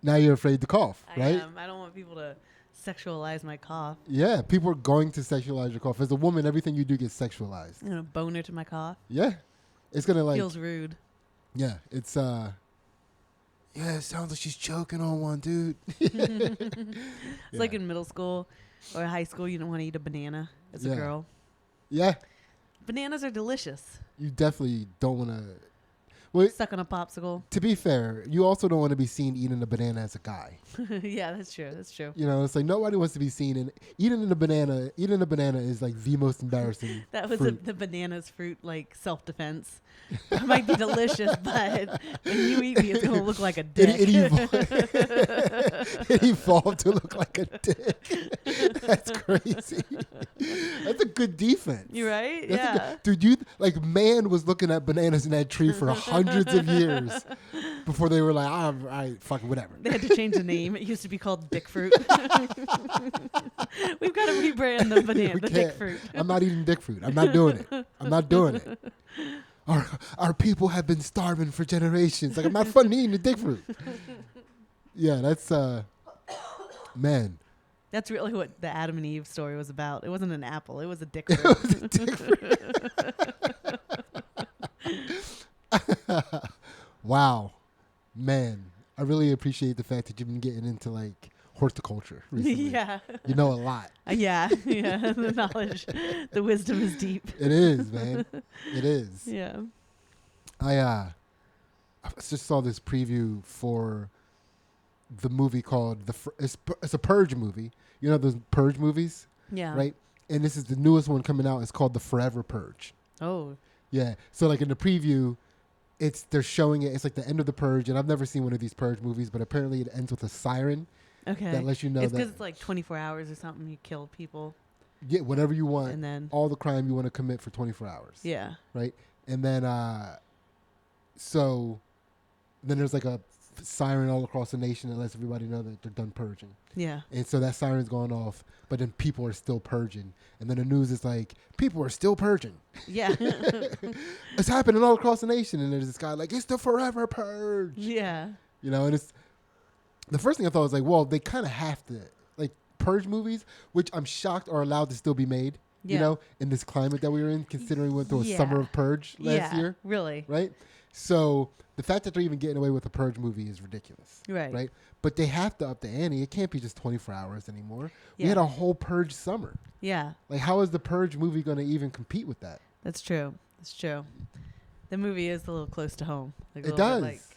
Now you're afraid to cough, right? I don't want people to sexualize my cough. Yeah, people are going to sexualize your cough. As a woman, everything you do gets sexualized. You know, boner to my cough. Yeah. It's going to like... Feels rude. Yeah, it's... Yeah, it sounds like she's choking on one, dude. It's like in middle school or high school, you don't want to eat a banana as a girl. Yeah. Bananas are delicious. You definitely don't want to... Well, stuck on a popsicle. To be fair, you also don't want to be seen eating a banana as a guy. Yeah, that's true. That's true. You know, it's like nobody wants to be seen eating a banana. Eating a banana is like the most embarrassing. That was the banana's fruit, like self-defense. It might be delicious, but when you eat me, it's gonna look like a dick. It evolved to look like a dick. That's crazy. That's a good defense. You right? Yeah. Dude, man was looking at bananas in that tree for hundreds of years before they were like, all right, fucking whatever. They had to change the name. It used to be called dick fruit. We've got to rebrand the banana, the dick fruit. I'm not eating dick fruit. I'm not doing it. I'm not doing it. Our people have been starving for generations. Like, I'm not fucking eating the dick fruit. Yeah, that's, man. That's really what the Adam and Eve story was about. It wasn't an apple. It was a dick fruit. It was a dick fruit. Wow. Man, I really appreciate the fact that you've been getting into, like, horticulture recently. Yeah. You know a lot. Yeah. The knowledge, the wisdom is deep. It is, man. It is. Yeah. I just saw this preview for the movie called it's a Purge movie. You know those Purge movies? Yeah. Right? And this is the newest one coming out. It's called The Forever Purge. Oh. Yeah. So like in the preview, they're showing it. It's like the end of the Purge, and I've never seen one of these Purge movies, but apparently it ends with a siren. Okay. That lets you know it's because it's like 24 hours or something. You kill people. Yeah, whatever you want. And then all the crime you want to commit for 24 hours. Yeah. Right? And then so then there's like a siren all across the nation that lets everybody know that they're done purging. Yeah. And so that siren's going off, but then people are still purging. And then the news is like, people are still purging. Yeah. It's happening all across the nation. And there's this guy like, it's the forever purge. Yeah. You know, and it's the first thing I thought was like, well, they kind of have to, like, Purge movies, which I'm shocked are allowed to still be made, you know, in this climate that we were in, considering we went through a summer of Purge last year. Really. Right? So the fact that they're even getting away with a Purge movie is ridiculous. Right. Right? But they have to up the ante. It can't be just 24 hours anymore. Yeah. We had a whole Purge summer. Yeah. Like, how is the Purge movie going to even compete with that? That's true. That's true. The movie is a little close to home. Like it does.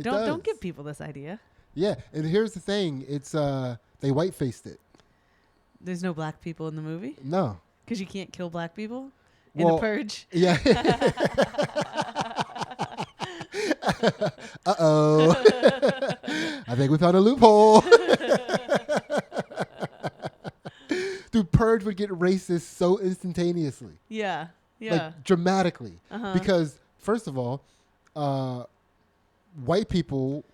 Don't give people this idea. Yeah. And here's the thing. It's they white-faced it. There's no black people in the movie? No. Because you can't kill black people in the Purge? Yeah. Uh-oh. I think we found a loophole. Dude, Purge would get racist so instantaneously. Yeah. Yeah. Like, dramatically. Because, first of all, white people,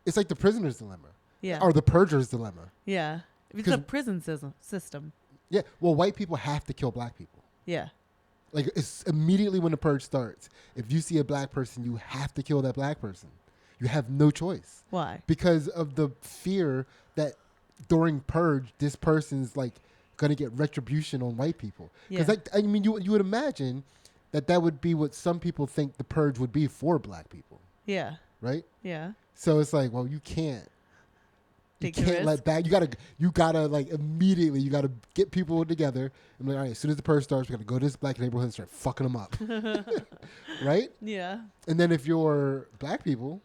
it's like the prisoner's dilemma. Yeah. Or the purger's dilemma. Yeah. It's a prison system. Yeah. Well, white people have to kill black people. Yeah. Like, it's immediately when the Purge starts. If you see a black person, you have to kill that black person. You have no choice. Why? Because of the fear that during Purge, this person's like going to get retribution on white people. Because I mean, you would imagine that would be what some people think the Purge would be for black people. Yeah. Right? Yeah. So it's like, well, you can't. You Take can't let back. You gotta like immediately. You gotta get people together. And like, all right, as soon as the Purge starts, we gotta go to this black neighborhood and start fucking them up, right? Yeah. And then if you're black people,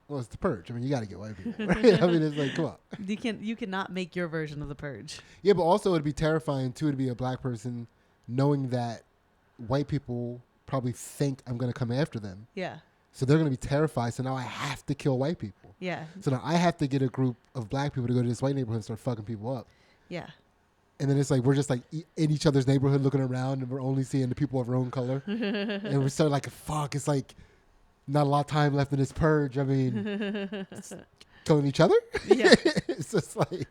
well, it's the Purge. I mean, you gotta get white people, right? I mean, it's like, come on. You cannot make your version of the Purge. Yeah, but also it'd be terrifying too to be a black person, knowing that white people probably think I'm gonna come after them. Yeah. So they're going to be terrified. So now I have to kill white people. Yeah. So now I have to get a group of black people to go to this white neighborhood and start fucking people up. Yeah. And then it's like we're just like in each other's neighborhood looking around and we're only seeing the people of our own color. And we're starting like, fuck, it's like not a lot of time left in this Purge. I mean, killing each other? Yeah. It's just like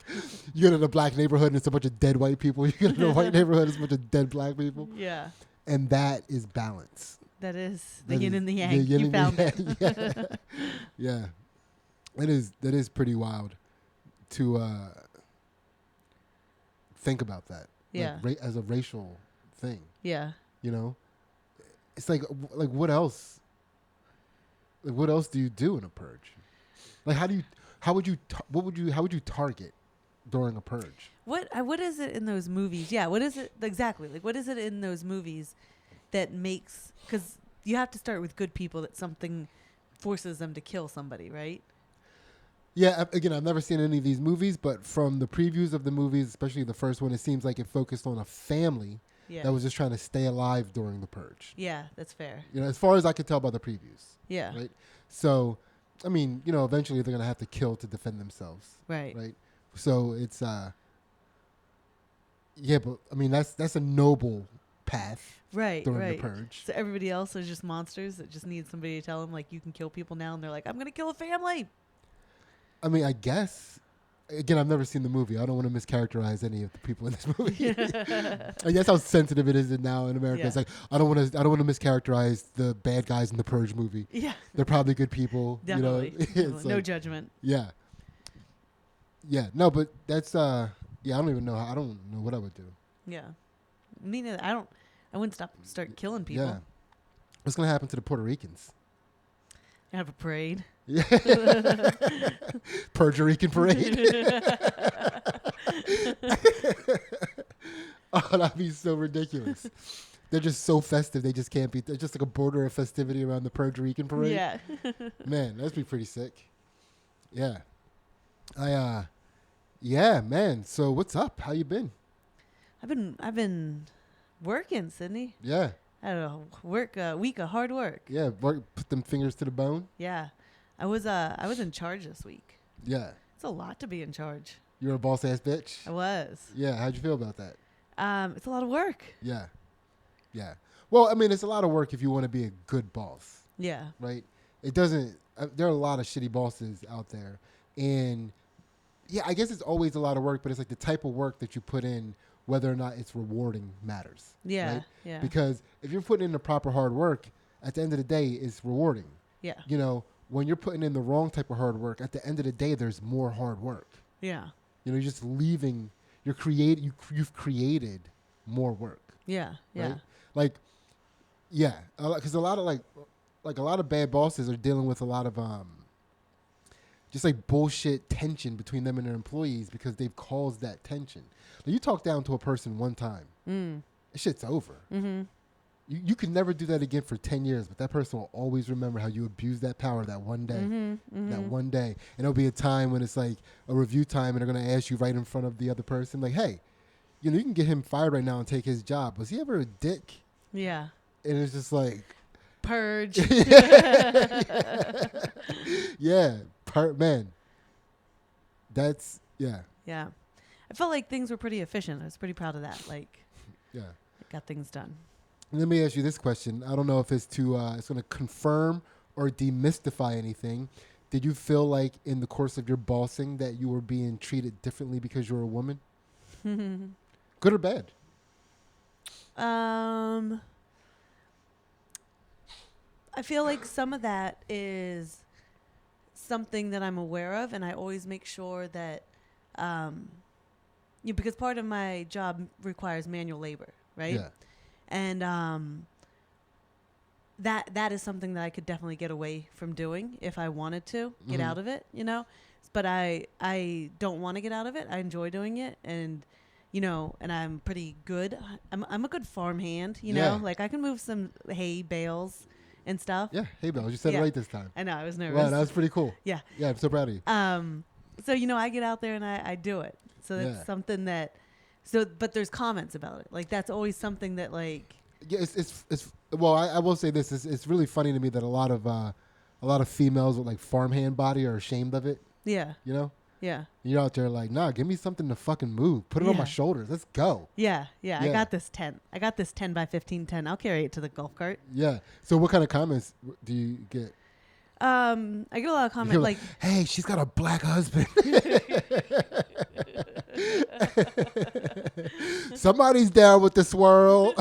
you go to the black neighborhood and it's a bunch of dead white people. You go to the white neighborhood, it's a bunch of dead black people. Yeah. And that is balance. That is the yin and the yang. You found it. Yeah. That is pretty wild to think about that. Yeah. As a racial thing. Yeah. You know, it's like what else? Like what else do you do in a purge? Like how would you target during a purge? What is it in those movies? Yeah, what is it exactly? Like what is it in those movies that makes, cuz you have to start with good people, that something forces them to kill somebody, right? Yeah, again, I've never seen any of these movies, but from the previews of the movies, especially the first one, it seems like it focused on a family that was just trying to stay alive during the purge. Yeah, that's fair. You know, as far as I could tell by the previews. Yeah. Right? So, I mean, you know, eventually they're going to have to kill to defend themselves. Right. Right? So it's, yeah, but, I mean, that's a noble path. Right, during right. the purge. So everybody else is just monsters that just need somebody to tell them, like, you can kill people now, and they're like, I'm going to kill a family. I mean, I guess. Again, I've never seen the movie. I don't want to mischaracterize any of the people in this movie. I guess how sensitive it is now in America. Yeah. It's like I don't want to mischaracterize the bad guys in the Purge movie. Yeah, they're probably good people. Definitely. You know? No judgment. Yeah. Yeah. No, but that's yeah. I don't even know. I don't know what I would do. Yeah. Me neither. I wouldn't start killing people. Yeah. What's gonna happen to the Puerto Ricans? Have a parade. Yeah. Purge Rican parade. Oh, that'd be so ridiculous. They're just so festive. They just can't be. They're just like a border of festivity around the Purge Rican parade. Yeah. Man, that'd be pretty sick. Yeah. Yeah, man. So what's up? How you been? I've been working, Sidney. Yeah. I had a week of hard work. Yeah, put them fingers to the bone. Yeah. I was in charge this week. Yeah. It's a lot to be in charge. You're a boss ass bitch. I was. Yeah, how'd you feel about that? It's a lot of work. Yeah. Yeah. Well, I mean, it's a lot of work if you want to be a good boss. Yeah. Right? It doesn't there are a lot of shitty bosses out there, and yeah, I guess it's always a lot of work, but it's like the type of work that you put in, whether or not it's rewarding, matters. Yeah. Right? Yeah. Because if you're putting in the proper hard work, at the end of the day, it's rewarding. Yeah. You know, when you're putting in the wrong type of hard work, at the end of the day, there's more hard work. Yeah. You know, you're just leaving. You've created more work. Yeah. Yeah. Right? Like, yeah, because a lot of a lot of bad bosses are dealing with a lot of just like bullshit tension between them and their employees because they've caused that tension. Like, you talk down to a person one time, that shit's over. Mm-hmm. You can never do that again for 10 years, but that person will always remember how you abused that power that one day. Mm-hmm. Mm-hmm. That one day. And there'll be a time when it's like a review time and they're going to ask you right in front of the other person, like, hey, you know, you can get him fired right now and take his job. Was he ever a dick? Yeah. And it's just like... Purge. Yeah. Man. That's... Yeah. Yeah. I felt like things were pretty efficient. I was pretty proud of that. Like, yeah. I got things done. Let me ask you this question. I don't know if it's it's going to confirm or demystify anything. Did you feel like in the course of your bossing that you were being treated differently because you're a woman? Good or bad? I feel like some of that is something that I'm aware of, and I always make sure that, because part of my job requires manual labor, right? Yeah. And that is something that I could definitely get away from doing if I wanted to get out of it, you know. But I don't want to get out of it. I enjoy doing it, and and I'm pretty good. I'm a good farm hand, you know. Like I can move some hay bales and stuff. Yeah, hay bales. You said it right this time. I know. I was nervous. Wow, that was pretty cool. Yeah. Yeah, I'm so proud of you. So I get out there and I do it. So that's something that. So, but there's comments about it. Like that's always something that like. Yeah, it's well, I will say this. It's really funny to me that a lot of females with like farmhand body are ashamed of it. Yeah. You know. Yeah. You're out there like, nah, give me something to fucking move. Put it on my shoulders. Let's go. Yeah. I got this tent. I got this 10 by 15 tent. I'll carry it to the golf cart. Yeah. So what kind of comments do you get? I get a lot of comments like, hey, she's got a black husband. Somebody's down with the swirl.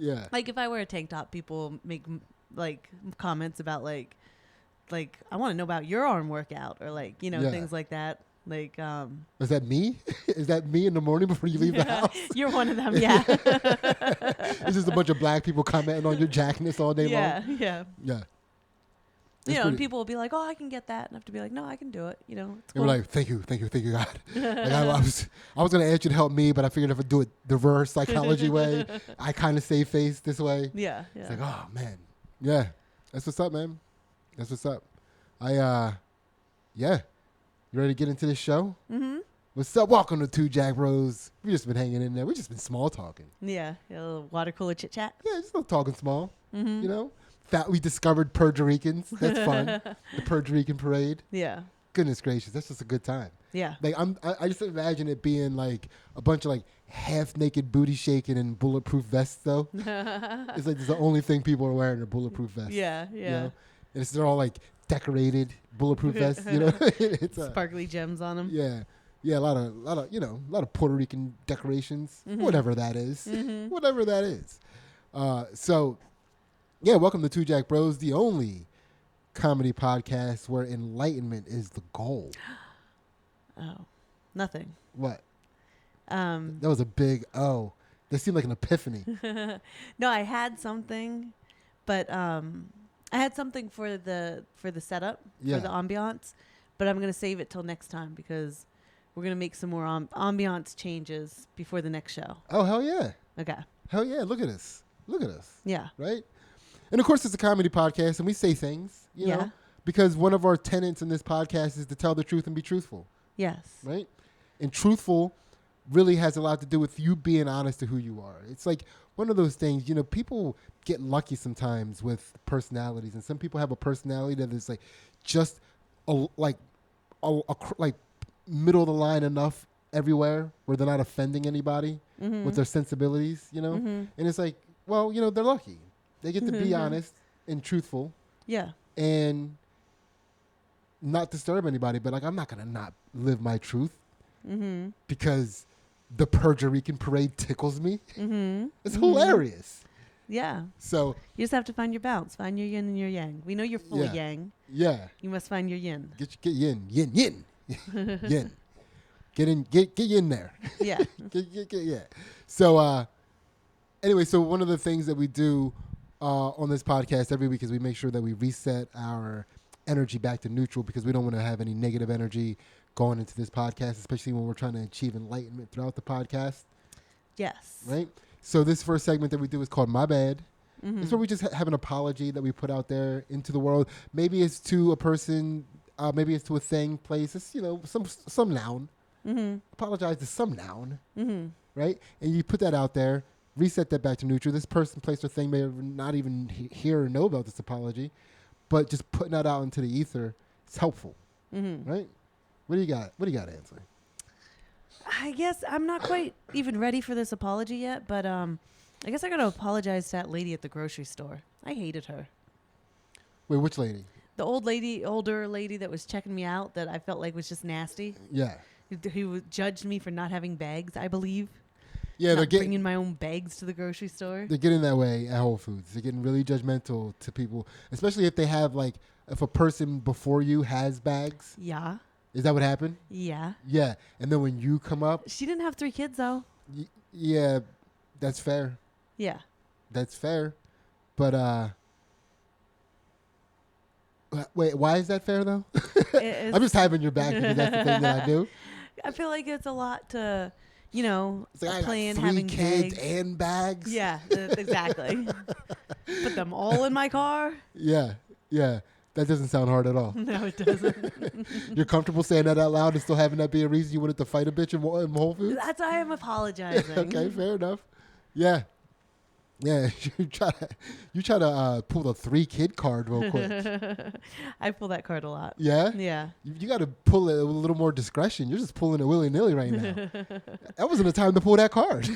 Yeah. Like if I wear a tank top, people make like comments about like I want to know about your arm workout or like, you know, things like that. Like, is that me? Is that me in the morning before you leave the house? You're one of them, yeah. It's just a bunch of black people commenting on your jackness all day long. Yeah. It's you know, and people will be like, "Oh, I can get that," and I have to be like, "No, I can do it." You know, it's cool. They were like, "Thank you, God." Like I was gonna ask you to help me, but I figured if I do it the reverse psychology way, I kind of save face this way. Yeah. It's like, oh man, yeah, that's what's up, man. That's what's up. Yeah. You ready to get into this show? Mm-hmm. What's up? Welcome to Two Jack Bros. We just been hanging in there. We just been small talking. Yeah, a little water cooler chit chat. Yeah, just a little talking small. Mm-hmm. You know, we discovered Purge Ricans. That's fun. The Purge Rican parade. Yeah. Goodness gracious, that's just a good time. Yeah. Like I just imagine it being like a bunch of like half naked booty shaking and bulletproof vests though. It's like it's the only thing people are wearing are bulletproof vests. Yeah. You know? And they're all like decorated bulletproof vests. You know, it's sparkly gems on them. Yeah, a lot of Puerto Rican decorations, mm-hmm. whatever that is, mm-hmm. whatever that is. So, yeah, welcome to Two Jack Bros, the only comedy podcast where enlightenment is the goal. Oh, nothing. What? That was a big oh. That seemed like an epiphany. No, I had something, but I had something for the setup, for the ambiance, but I'm gonna save it till next time because we're gonna make some more ambiance changes before the next show. Oh hell yeah! Okay. Hell yeah! Look at us. Yeah. Right. And of course, it's a comedy podcast, and we say things, you know, because one of our tenets in this podcast is to tell the truth and be truthful. Yes. Right. And truthful really has a lot to do with you being honest to who you are. It's like one of those things, you know, people get lucky sometimes with personalities, and some people have a personality that is like just like middle of the line enough everywhere where they're not offending anybody mm-hmm. with their sensibilities, you know. Mm-hmm. And it's like, well, you know, they're lucky. They get to be mm-hmm. honest and truthful. Yeah. And not disturb anybody, but like I'm not gonna not live my truth mm-hmm. because the Purge Rican parade tickles me. Mm-hmm. It's mm-hmm. hilarious. Yeah. So you just have to find your balance, find your yin and your yang. We know you're full of yang. Yeah. You must find your yin. Get yin, yin. Get yin there. Yeah. Yeah. So anyway, so one of the things that we do on this podcast every week is we make sure that we reset our energy back to neutral because we don't want to have any negative energy going into this podcast, especially when we're trying to achieve enlightenment throughout the podcast. Yes. Right? So this first segment that we do is called My Bad. Mm-hmm. It's where we just have an apology that we put out there into the world. Maybe it's to a person, maybe it's to a thing, place. It's, you know, some noun. Mm-hmm. Apologize to some noun. Mm-hmm. Right? And you put that out there, reset that back to neutral. This person, place, or thing may not even hear or know about this apology, but just putting that out into the ether is helpful. Mm-hmm. Right? What do you got? What do you got, Ansley? I guess I'm not quite even ready for this apology yet, but I guess I got to apologize to that lady at the grocery store. I hated her. Wait, which lady? The older lady that was checking me out that I felt like was just nasty. Yeah. Who judged me for not having bags, I believe. Yeah, not bringing my own bags to the grocery store. They're getting that way at Whole Foods. They're getting really judgmental to people, especially if they have like if a person before you has bags. Yeah. Is that what happened? Yeah. Yeah, and then when you come up, she didn't have 3 kids though. Yeah, that's fair. Yeah. That's fair, but wait, why is that fair though? I'm just having your back because that's the thing that I do. I feel like it's a lot to, you know, it's like plan, I got 3 having kids bags. and bags. Yeah, exactly. Put them all in my car. Yeah. That doesn't sound hard at all. No, it doesn't. You're comfortable saying that out loud and still having that be a reason you wanted to fight a bitch in Whole Foods? That's why I'm apologizing. Okay, fair enough. Yeah. Yeah, you try to pull the 3-kid card real quick. I pull that card a lot. Yeah? Yeah. You got to pull it with a little more discretion. You're just pulling it willy-nilly right now. That wasn't the time to pull that card. You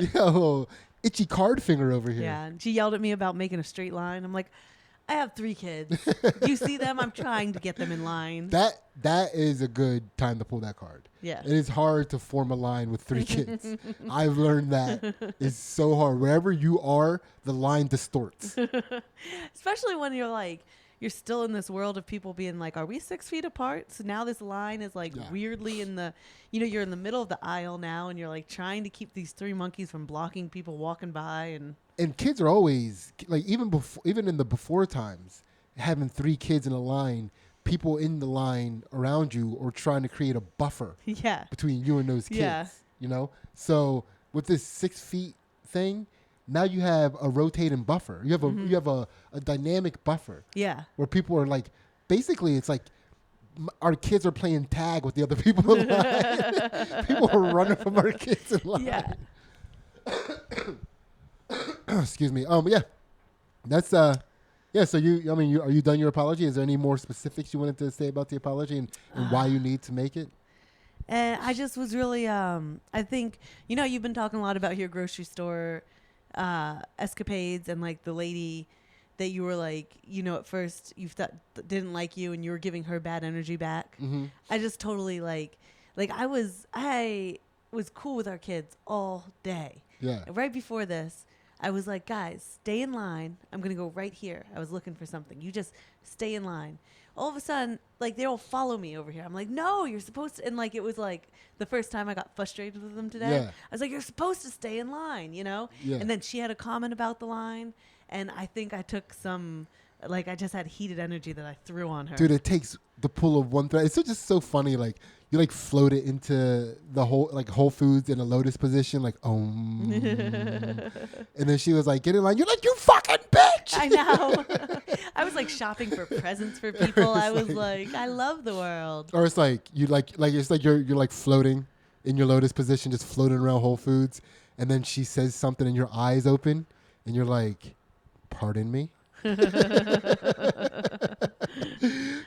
got a little itchy card finger over here. Yeah, and she yelled at me about making a straight line. I'm like, I have 3 kids. You see them? I'm trying to get them in line. That is a good time to pull that card. Yeah. It is hard to form a line with 3 kids. I've learned that. It's so hard. Wherever you are, the line distorts. Especially when you're still in this world of people being like, are we 6 feet apart? So now this line is weirdly in the, you're in the middle of the aisle now, and you're like trying to keep these 3 monkeys from blocking people walking by. And kids are always like, even in the before times, having 3 kids in a line, people in the line around you are trying to create a buffer between you and those kids. So with this 6 feet thing, now you have a rotating buffer. You have a dynamic buffer. Yeah. Where people are like, basically it's like our kids are playing tag with the other people in line. People are running from our kids in line. Yeah. Excuse me. Yeah. That's so are you done your apology? Is there any more specifics you wanted to say about the apology and why you need to make it? And I just was really I think you've been talking a lot about your grocery store escapades, and like the lady that you were like, at first you thought didn't like you and you were giving her bad energy back. Mm-hmm. I just totally like I was cool with our kids all day. Yeah. And right before this, I was like, guys, stay in line. I'm going to go right here. I was looking for something. You just stay in line. All of a sudden, like, they all follow me over here. I'm like, no, you're supposed to. And, like, it was, like, the first time I got frustrated with them today. Yeah. I was like, you're supposed to stay in line, Yeah. And then she had a comment about the line. And I think I took some, like, I just had heated energy that I threw on her. Dude, it takes the pull of one thread. It's just so funny, like, you like float it into the Whole Foods in a lotus position, like, and then she was like, get in line. You're like, you fucking bitch. I know. I was like shopping for presents for people. I was like, I love the world. Or it's like you it's like you're like floating in your lotus position, just floating around Whole Foods, and then she says something and your eyes open, and you're like, pardon me.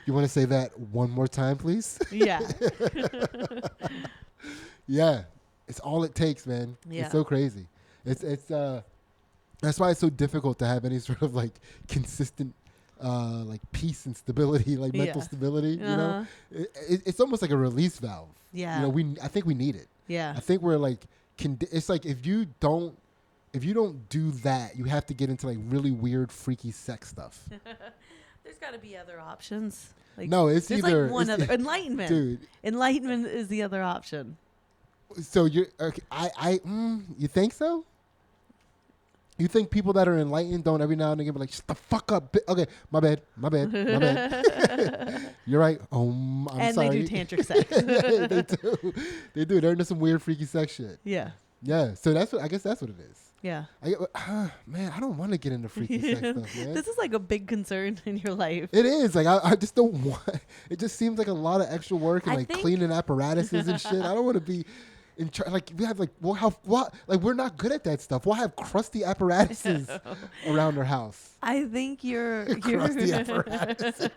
You want to say that one more time, please? Yeah. Yeah. It's all it takes, man. Yeah. It's so crazy. It's that's why it's so difficult to have any sort of like consistent like peace and stability, like mental stability. Uh-huh. It's almost like a release valve. Yeah. I think we need it. Yeah. I think we're like it's like if you don't do that, you have to get into like really weird, freaky sex stuff. There's got to be other options. Like, no, it's there's either like one other enlightenment. Dude, enlightenment is the other option. So you're okay, you think so? You think people that are enlightened don't every now and again be like, shut the fuck up? Okay, my bad. You're right. I'm and sorry. And they do tantric sex. Yeah, they do. They do. They're into some weird, freaky sex shit. Yeah. Yeah. So I guess that's what it is. Yeah. Man, I don't want to get into freaky sex stuff, man. This is like a big concern in your life. It is. Like, I just don't want. It just seems like a lot of extra work and like cleaning apparatuses and shit. I don't want to be in charge. Like, we have like, like, we're not good at that stuff. We'll have crusty apparatuses around our house. I think you're crusty apparatuses.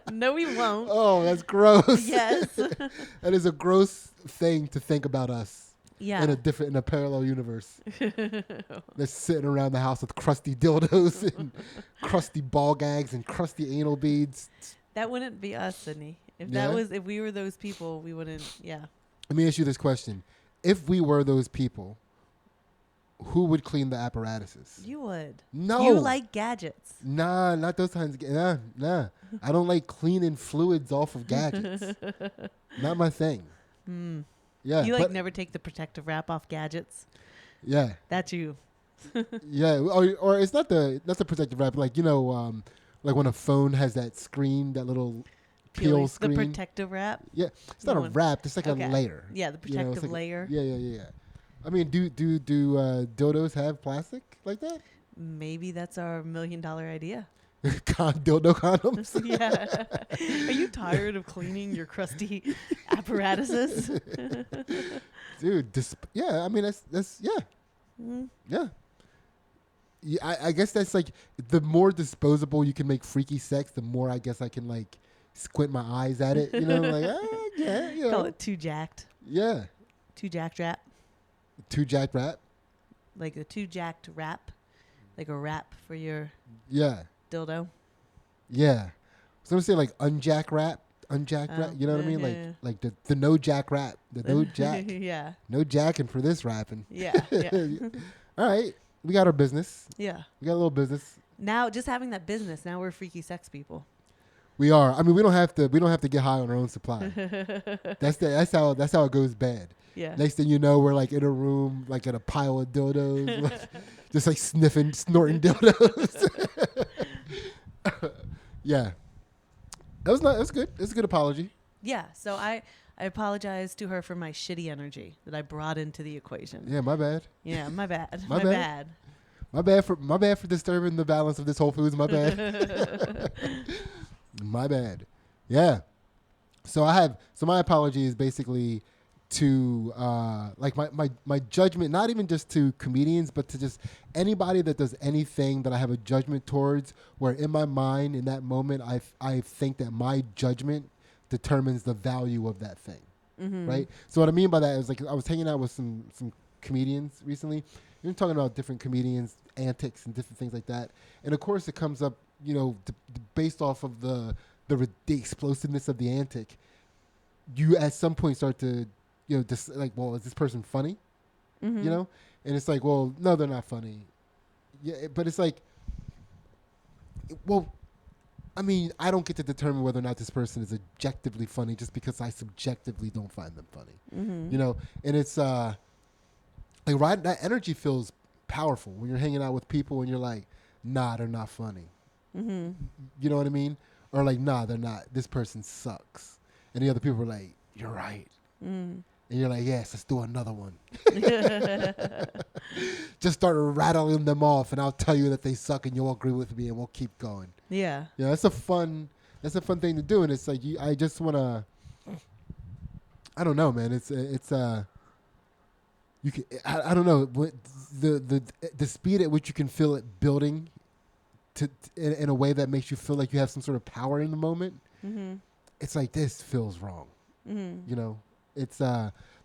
No, we won't. Oh, that's gross. Yes. That is a gross thing to think about us. Yeah. In a parallel universe. They're sitting around the house with crusty dildos and crusty ball gags and crusty anal beads. That wouldn't be us, Sidney. If we were those people, we wouldn't. Yeah. Let me ask you this question: if we were those people, who would clean the apparatuses? You would. No. You like gadgets. Nah, not those kinds of nah. I don't like cleaning fluids off of gadgets. Not my thing. Hmm. Yeah, you never take the protective wrap off gadgets. Yeah, that's you. Yeah, or it's not the protective wrap. Like like when a phone has that screen, that little peel screen. The protective wrap. Yeah, it's not a wrap. It's like a layer. Yeah, the protective layer. Yeah. I mean, do dildos have plastic like that? Maybe that's our $1 million idea. Dildo condoms. Yeah. Are you tired of cleaning your crusty apparatuses? Dude, I mean that's yeah. Mm. Yeah. I guess that's like the more disposable you can make freaky sex, the more I guess I can like squint my eyes at it. Like yeah. Call it too jacked. Yeah. Too jacked wrap. Too jacked wrap. Like a too jacked wrap, like a wrap for your. Yeah. Dildo. Yeah. So I'm gonna say like unjack rap. Unjack rap. You know what I mean? Like the no jack rap. The no jack. Yeah. No jacking for this rapping. Yeah. Yeah. All right. We got our business. Yeah. We got a little business. Now, just having that business, now we're freaky sex people. We are. I mean, we don't have to get high on our own supply. That's how it goes bad. Yeah. Next thing you know, we're like in a room, like in a pile of dildos, like, just like snorting dildos. Yeah. That's good. That's a good apology. Yeah. So I apologize to her for my shitty energy that I brought into the equation. Yeah, my bad. Yeah, my bad. My bad. My bad for disturbing the balance of this Whole Foods. My bad. My bad. Yeah. So my apology is basically to like my judgment, not even just to comedians, but to just anybody that does anything that I have a judgment towards, where in my mind in that moment I think that my judgment determines the value of that thing. Mm-hmm. Right? So what I mean by that is, like, I was hanging out with some comedians recently. You're talking about different comedians' antics and different things like that. And of course it comes up, you know, based off of the explosiveness of the antic, you at some point start to, you know, just like, well, is this person funny? Mm-hmm. You know? And it's like, well, no, they're not funny. Yeah, but it's like, well, I mean, I don't get to determine whether or not this person is objectively funny just because I subjectively don't find them funny. Mm-hmm. You know? And it's like, right, that energy feels powerful when you're hanging out with people and you're like, nah, they're not funny. Mm-hmm. You know what I mean? Or like, nah, they're not. This person sucks. And the other people are like, you're right. Mm. And you're like, yes, let's do another one. Just start rattling them off, and I'll tell you that they suck, and you'll agree with me, and we'll keep going. Yeah. Yeah, that's a fun thing to do, and it's like, I just want to, I don't know, man. You can, I don't know, the speed at which you can feel it building in a way that makes you feel like you have some sort of power in the moment. Mm-hmm. It's like, this feels wrong. Mm-hmm. You know, it's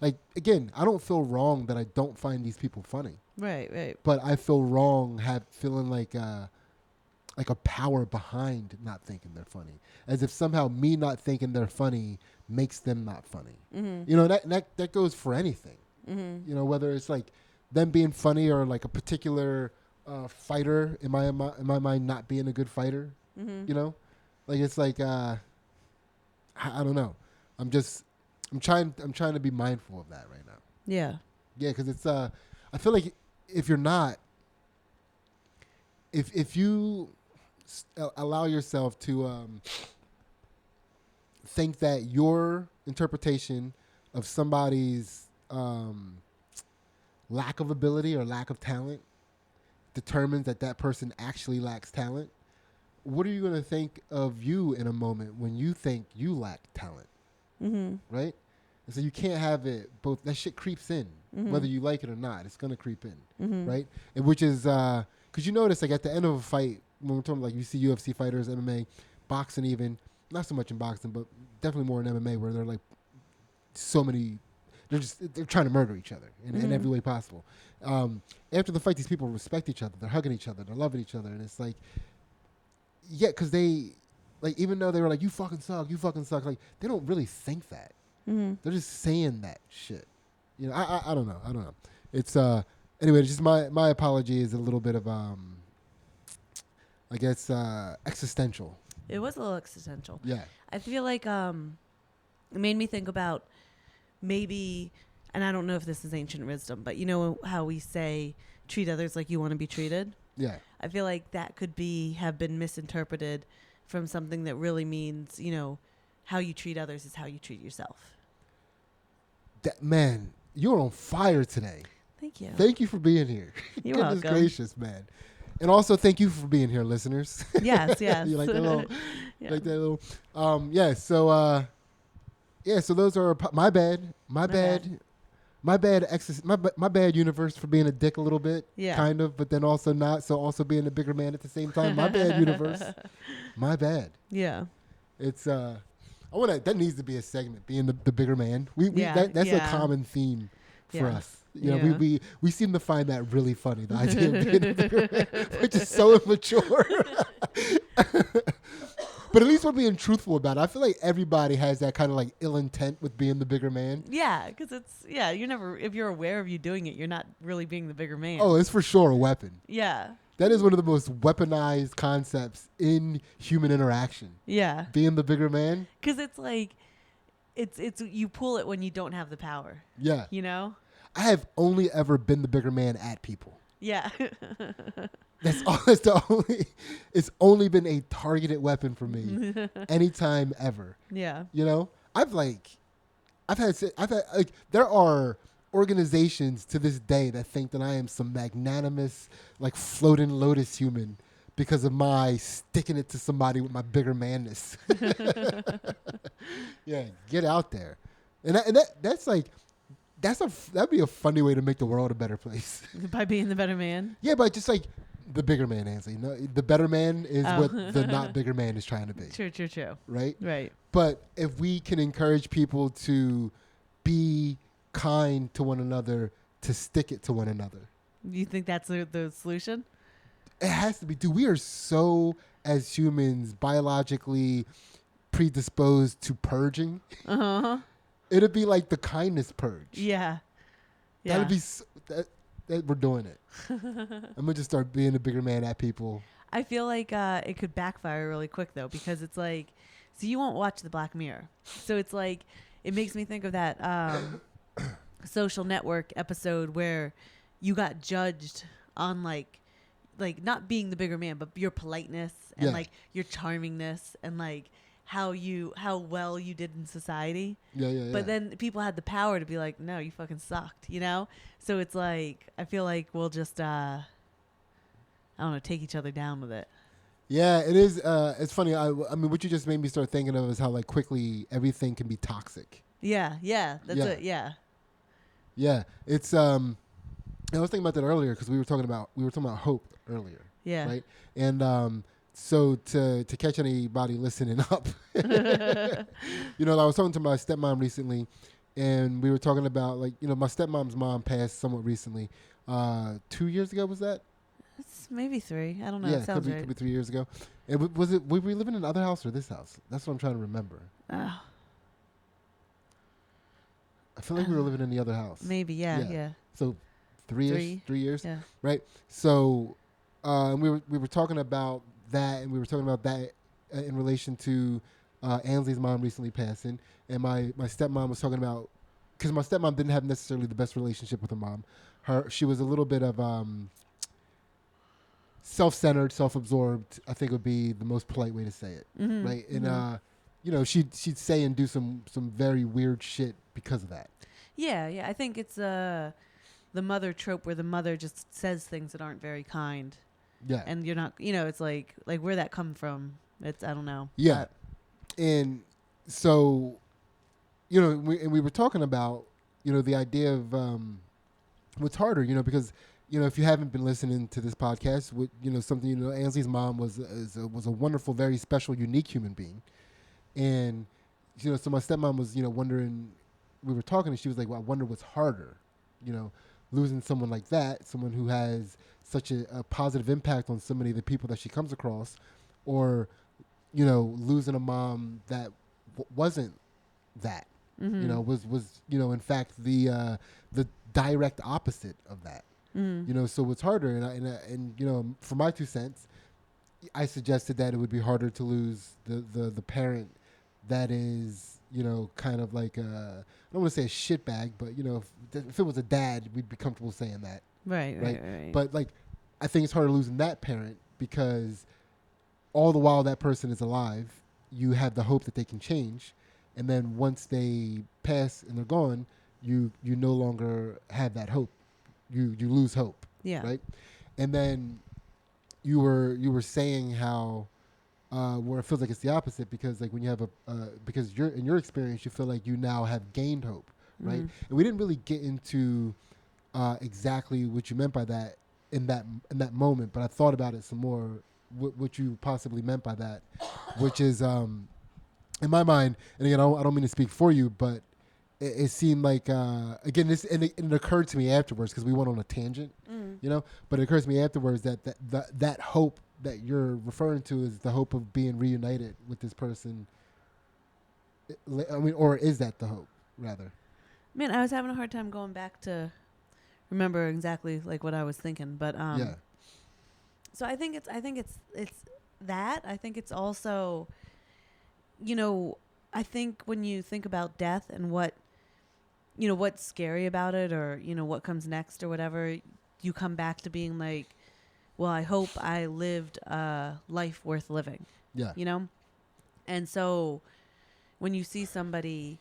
like, again, I don't feel wrong that I don't find these people funny. Right. But I feel wrong feeling like a power behind not thinking they're funny, as if somehow me not thinking they're funny makes them not funny. Mm-hmm. You know, that goes for anything. Mm-hmm. You know, whether it's like them being funny or like a particular fighter in my mind not being a good fighter. Mm-hmm. You know, like, it's like I don't know. I'm trying to be mindful of that right now. Yeah. Yeah, because it's I feel like if you're not, if you allow yourself to think that your interpretation of somebody's lack of ability or lack of talent determines that person actually lacks talent, what are you going to think of you in a moment when you think you lack talent? Mm-hmm. Right? And so you can't have it both. That shit creeps in, mm-hmm. whether you like it or not. It's going to creep in, mm-hmm. right? And which is, because you notice, like, at the end of a fight, when we're talking, like, you see UFC fighters, MMA, boxing even, not so much in boxing, but definitely more in MMA, where they're like so many, they're trying to murder each other in every way possible. After the fight, these people respect each other. They're hugging each other. They're loving each other. And it's like, yeah, because they, like, even though they were like, you fucking suck, like, they don't really think that. Mm-hmm. They're just saying that shit. You know, I don't know. It's, anyway, just my apology is a little bit of, I guess, existential. It was a little existential. Yeah. I feel like it made me think about maybe, and I don't know if this is ancient wisdom, but you know how we say treat others like you want to be treated? Yeah. I feel like that could have been misinterpreted from something that really means, you know, how you treat others is how you treat yourself. Man, you're on fire today. Thank you. Thank you for being here. You're Goodness welcome. gracious, man. And also, thank you for being here, listeners. Yes. You like that little, yeah. like that little, yeah. So, so those are my bad universe for being a dick a little bit, kind of, but then also not. So also being a bigger man at the same time. My bad universe. My bad. Yeah. It's that needs to be a segment, being the bigger man. That's a common theme for us. You know, we seem to find that really funny, the idea of being a bigger man, which is so immature. But at least we're being truthful about it. I feel like everybody has that kind of like ill intent with being the bigger man. Yeah, because you're never, if you're aware of you doing it, you're not really being the bigger man. Oh, it's for sure a weapon. Yeah. That is one of the most weaponized concepts in human interaction. Yeah. Being the bigger man. Because it's like, it's you pull it when you don't have the power. Yeah. You know? I have only ever been the bigger man at people. Yeah. That's all. That's the only. It's only been a targeted weapon for me, anytime ever. Yeah. You know, I've had like there are organizations to this day that think that I am some magnanimous, like floating lotus human because of my sticking it to somebody with my bigger manness. Yeah, get out there, and that'd be a funny way to make the world a better place. By being the better man. Yeah, but just like the bigger man, Ansley. No, the better man is what the not bigger man is trying to be. True. Right. Right. But if we can encourage people to be kind to one another, to stick it to one another. You think that's the solution? It has to be. Dude, we are so, as humans, biologically predisposed to purging. Uh-huh. It'd be like the kindness purge. Yeah. That'd be that we're doing it. I'm gonna just start being a bigger man at people. I feel like it could backfire really quick though, because it's like, so you won't watch the Black Mirror, so it's like it makes me think of that Social Network episode where you got judged on like not being the bigger man, but your politeness and like your charmingness and like how well you did in society. Yeah. But then people had the power to be like, no, you fucking sucked, you know? So it's like, I feel like we'll just, I don't know, take each other down with it. Yeah, it is. It's funny. I mean, what you just made me start thinking of is how like quickly everything can be toxic. Yeah. That's it. Yeah. Yeah. It's, I was thinking about that earlier because we were talking about hope earlier. Yeah. Right. And, so to catch anybody listening up, you know, I was talking to my stepmom recently, and we were talking about like, you know, my stepmom's mom passed somewhat recently. 2 years ago, was that? It's maybe 3. I don't know. Yeah, it sounds right. could be 3 years ago. And were we living in the other house or this house? That's what I'm trying to remember. Oh. I feel like we were living in the other house. Maybe, yeah. So 3 years, yeah. Right? So we were talking about that, and we were talking about that in relation to Ansley's mom recently passing, and my stepmom was talking about, because my stepmom didn't have necessarily the best relationship with her mom. She was a little bit of self-centered, self-absorbed, I think would be the most polite way to say it, right? And you know, she'd say and do some very weird shit because of that. Yeah. I think it's the mother trope where the mother just says things that aren't very kind. Yeah. And you're not, you know, it's like where that come from. It's, I don't know. Yeah. And so, you know, we were talking about, you know, the idea of what's harder, you know, because, you know, if you haven't been listening to this podcast, you know, something, you know, Ansley's mom was a wonderful, very special, unique human being. And, you know, so my stepmom was, you know, wondering, we were talking and she was like, well, I wonder what's harder, you know, losing someone like that, someone who has such a positive impact on so many of the people that she comes across, or, you know, losing a mom that wasn't that, you know, was, you know, in fact, the direct opposite of that, you know, so it's harder. And, you know, for my 2 cents, I suggested that it would be harder to lose the parent that is, you know, kind of like I don't want to say a shitbag, but, you know, if it was a dad, we'd be comfortable saying that. Right. But like, I think it's harder losing that parent because all the while that person is alive, you have the hope that they can change. And then once they pass and they're gone, you no longer have that hope. You lose hope. Yeah. Right. And then you were saying how where it feels like it's the opposite, because like when you have because in your experience you feel like you now have gained hope, right? And we didn't really get into exactly what you meant by that in that moment, but I thought about it some more, what you possibly meant by that, which is in my mind, and again I don't mean to speak for you, but it seemed like again this, and it occurred to me afterwards because we went on a tangent, you know, but it occurs to me afterwards that hope that you're referring to is the hope of being reunited with this person. I mean, or is that the hope rather? Man, I was having a hard time going back to remember exactly like what I was thinking, but Yeah. So I think it's that. I think it's also, you know, I think when you think about death and what, you know, what's scary about it, or, you know, what comes next or whatever, you come back to being like, well, I hope I lived a life worth living. Yeah. You know? And so when you see somebody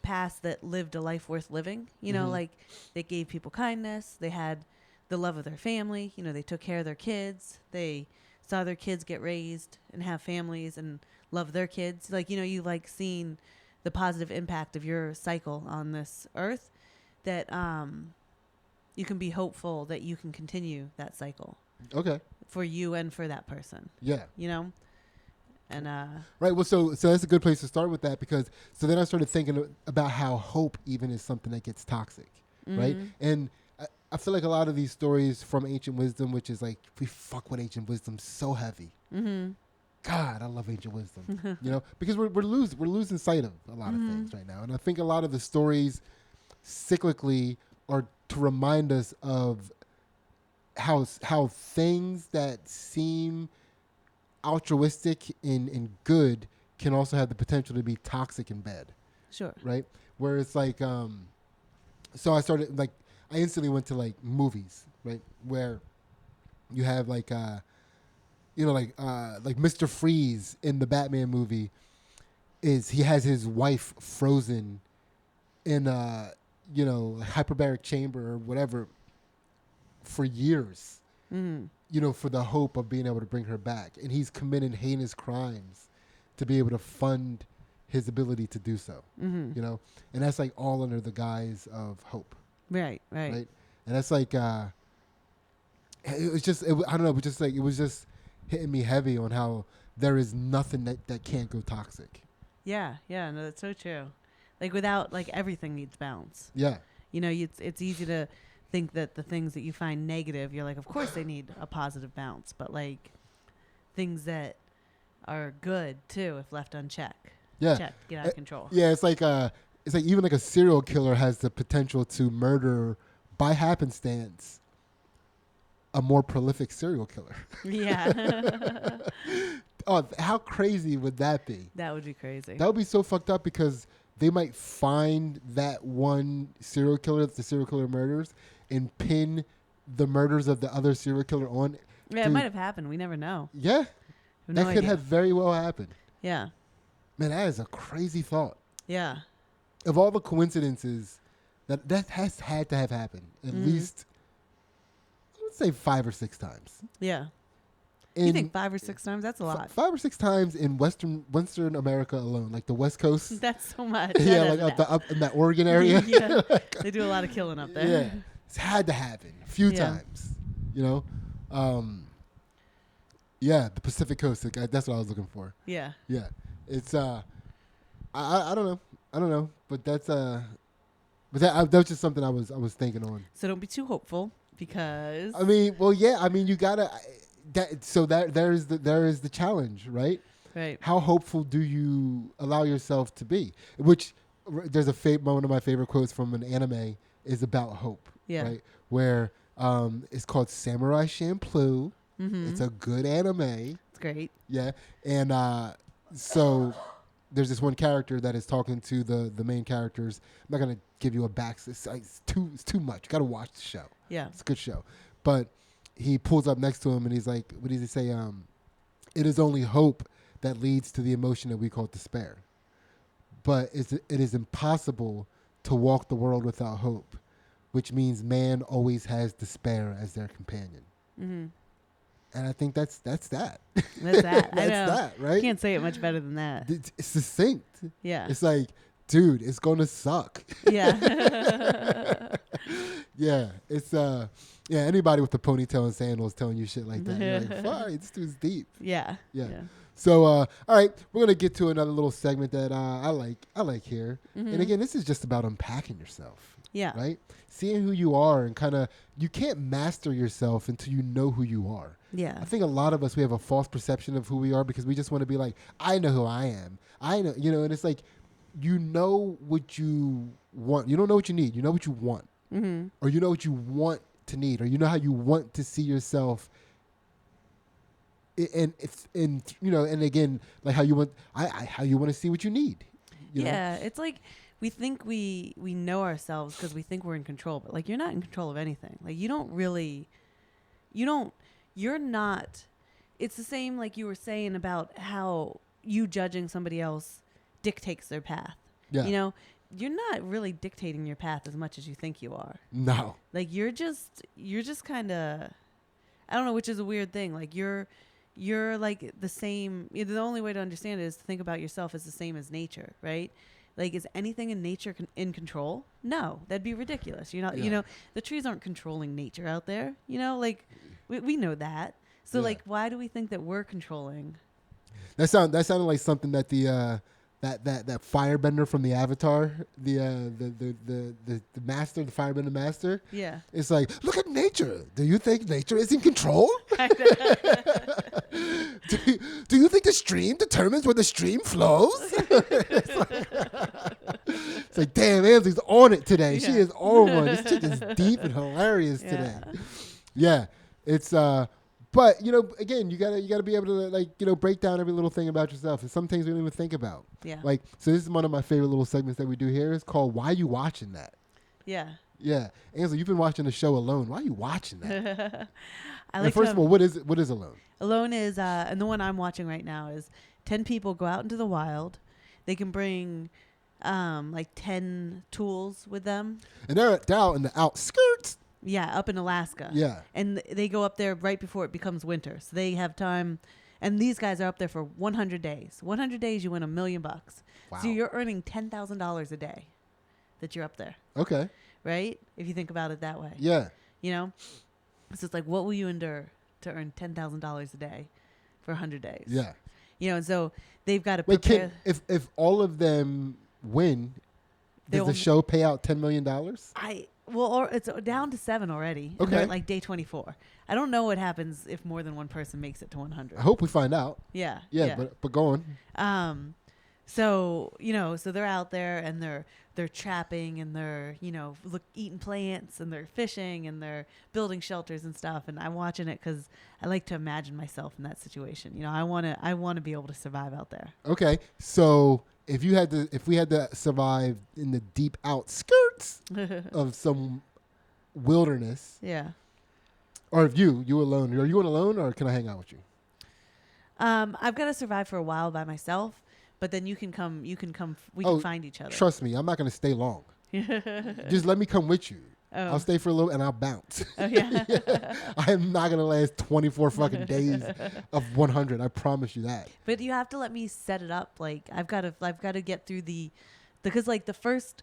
pass that lived a life worth living, you know, like they gave people kindness, they had the love of their family, you know, they took care of their kids, they saw their kids get raised and have families and love their kids. Like, you know, you like seeing the positive impact of your cycle on this earth, that you can be hopeful that you can continue that cycle. Okay. For you and for that person. Yeah. You know? And right. Well, so that's a good place to start with that, because so then I started thinking about how hope even is something that gets toxic, right? And I feel like a lot of these stories from ancient wisdom, which is like, we fuck with ancient wisdom so heavy. God, I love ancient wisdom, you know, because we're losing sight of a lot of things right now. And I think a lot of the stories cyclically are to remind us of how things that seem altruistic and good can also have the potential to be toxic and bad. Sure. Right? Where it's like, so I started, like, I instantly went to like movies, right? Where you have like, you know, like Mr. Freeze in the Batman movie he has his wife frozen in a, you know, hyperbaric chamber or whatever for years, you know, for the hope of being able to bring her back. And he's committing heinous crimes to be able to fund his ability to do so, you know? And that's like all under the guise of hope. Right. And that's like, it was just, I don't know, but just like, it was just hitting me heavy on how there is nothing that can't go toxic. Yeah. No, that's so true. Like without, like everything needs balance. Yeah. You know, it's easy to think that the things that you find negative, you're like, of course they need a positive bounce, but like things that are good too, if left unchecked. Yeah. Get out of control. Yeah. It's like even like a serial killer has the potential to murder by happenstance a more prolific serial killer. Yeah. Oh, how crazy would that be? That would be crazy. That would be so fucked up, because they might find that one serial killer that the serial killer murders and pin the murders of the other serial killer on. Yeah, Dude, it might have happened. We never know. Yeah. No that could idea. have very well happened. Yeah. Man, that is a crazy thought. Yeah. Of all the coincidences that has had to have happened at least, I would say 5 or 6 times. Yeah. You think 5 or 6 times? That's a lot. 5 or 6 times in Western America alone, like the West Coast. That's so much. Yeah, like up in that Oregon area. Yeah. They do a lot of killing up there. Yeah. It's had to happen a few times, you know? Yeah, the Pacific Coast, that's what I was looking for. Yeah. Yeah. It's, I don't know. But that's, that was just something I was thinking on. So don't be too hopeful, because I mean, well, yeah, I mean, you gotta, there is the challenge, right? Right. How hopeful do you allow yourself to be? Which there's one of my favorite quotes from an anime is about hope. Yeah. Right. Where it's called Samurai Champloo. It's a good anime. It's great. Yeah. And so there's this one character that is talking to the main characters. I'm not gonna give you a backstory. It's too much. You gotta watch the show. Yeah. It's a good show. But he pulls up next to him and he's like, what does he say? It is only hope that leads to the emotion that we call despair. But it is impossible to walk the world without hope, which means man always has despair as their companion. And I think that's that. That's that. That's I know. that, right? You can't say it much better than that. It's succinct. Yeah. It's like, dude, it's going to suck. Yeah. Yeah. It's, yeah, anybody with the ponytail and sandals telling you shit like that, you're like, fuck, this dude's deep. Yeah. Yeah. So, all right, we're going to get to another little segment that I like here. And again, this is just about unpacking yourself. Yeah. Right? Seeing who you are and kind of, you can't master yourself until you know who you are. Yeah. I think a lot of us, we have a false perception of who we are because we just want to be like, I know who I am. I know, and it's like, you know what you want. You don't know what you need. You know what you want. Mm-hmm. Or you know what you want to need. Or you know how you want to see yourself. And and again, like how you want, how you want to see what you need. You know? It's like we think we know ourselves because we think we're in control, but like you're not in control of anything. Like you're not. It's the same like you were saying about how you judging somebody else dictates their path. Yeah. You're not really dictating your path as much as you think you are. No. Like you're just kind of, I don't know, which is a weird thing. Like you're like the same. The only way to understand it is to think about yourself as the same as nature, right? Like, is anything in nature in control? No, that'd be ridiculous. The trees aren't controlling nature out there. Like we know that. So like, why do we think that we're controlling? That sounded like something that the that firebender from the Avatar, the master, the firebender master. Yeah. It's like, look at nature. Do you think nature is in control? Do you think the stream determines where the stream flows? It's like, damn, Ansley's on it today. Yeah. She is on one. This chick is deep and hilarious today. Yeah. It's but again, you gotta be able to break down every little thing about yourself, and some things we don't even think about. Yeah. Like, so this is one of my favorite little segments that we do here. It's called "Why You Watching That?" Yeah. Yeah, Ansley, you've been watching the show Alone. Why are you watching that? First of all, what is Alone? Alone is, and the one I'm watching right now is 10 people go out into the wild. They can bring like 10 tools with them. And they're out in the outskirts. Yeah, up in Alaska. Yeah. And they go up there right before it becomes winter. So they have time. And these guys are up there for 100 days. 100 days, you win $1 million. Wow. So you're earning $10,000 a day that you're up there. Okay. Right? If you think about it that way. Yeah. So it's like, what will you endure to earn $10,000 a day for 100 days? Yeah. And so they've got to prepare. If all of them win, does the show pay out $10 million? Or it's down to 7 already. Okay. They're at like day 24. I don't know what happens if more than one person makes it to 100. I hope we find out. Yeah. Yeah. But go on. So they're out there and they're trapping and they're, eating plants and they're fishing and they're building shelters and stuff. And I'm watching it because I like to imagine myself in that situation. I want to be able to survive out there. Okay. So if we had to survive in the deep outskirts of some wilderness. Yeah. Or if you alone, are you alone or can I hang out with you? I've got to survive for a while by myself. But then you can come. We can find each other. Trust me, I'm not going to stay long. Just let me come with you. Oh. I'll stay for a little and I'll bounce. Oh, yeah. I am not going to last 24 fucking days of 100. I promise you that. But you have to let me set it up. Like I've got to get through because like the first